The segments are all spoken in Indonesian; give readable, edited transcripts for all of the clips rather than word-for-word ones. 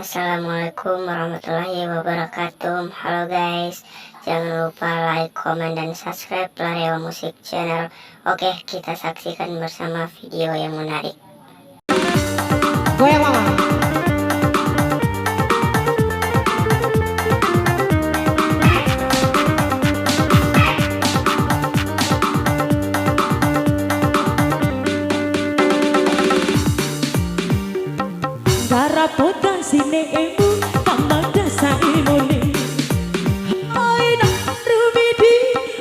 Assalamualaikum warahmatullahi wabarakatuh. Halo guys, jangan lupa like, komen, dan subscribe Larewa Musik Channel. Oke, kita saksikan bersama video yang menarik. Goyang mama. Garapota sineemu pamada saimone aina rumidi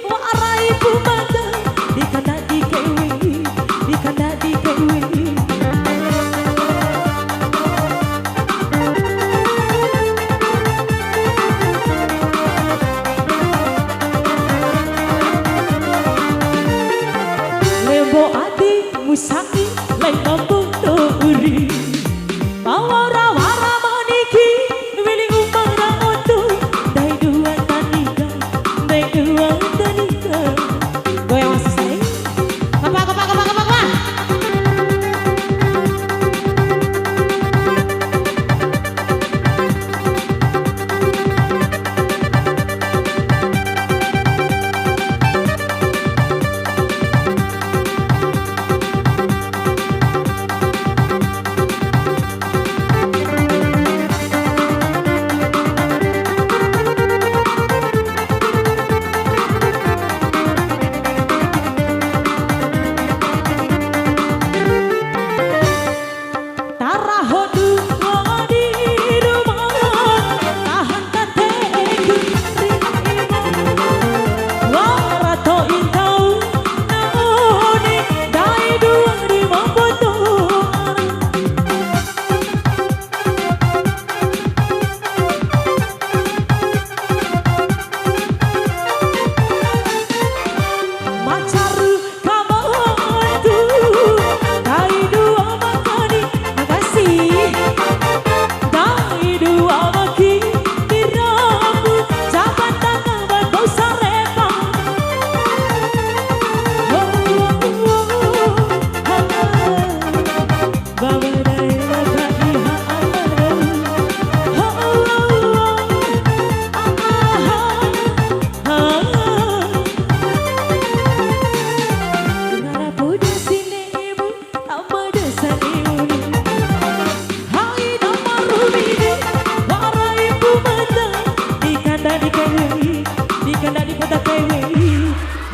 warai pumada dikanda dikewi lembo ati musaki lai mampu uri Mawara wara maniki wili umara otu dai dua tanika goyang masih saya kapa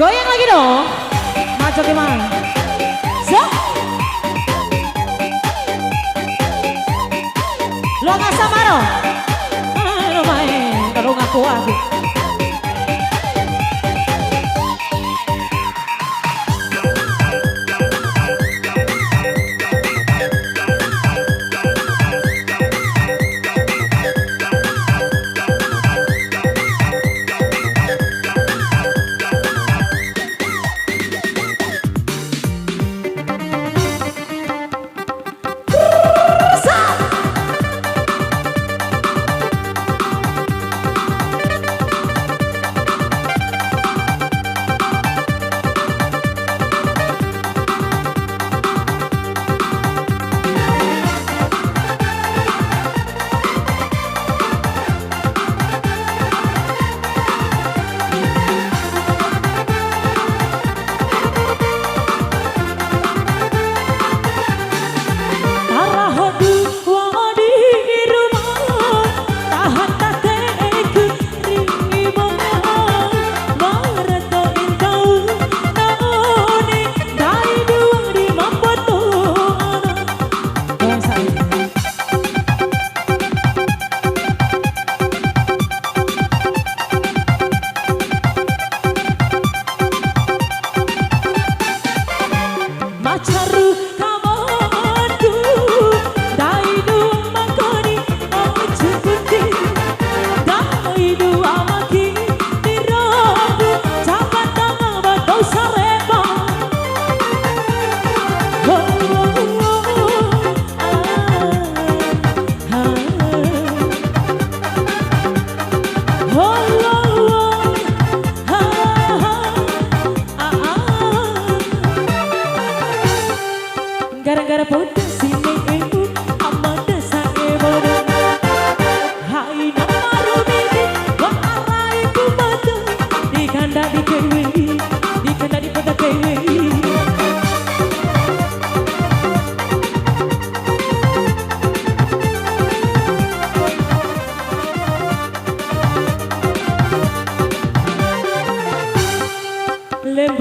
goyang lagi dong, macam gimana? So, lo nggak sama lo? Lo main kalau ngaku aku.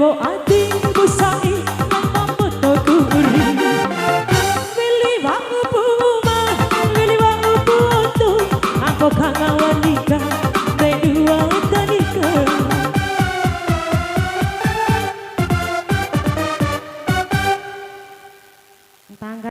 bo ati busai mamoto kuri Wili wa upu ma Wili wa upu tu Ako kangawani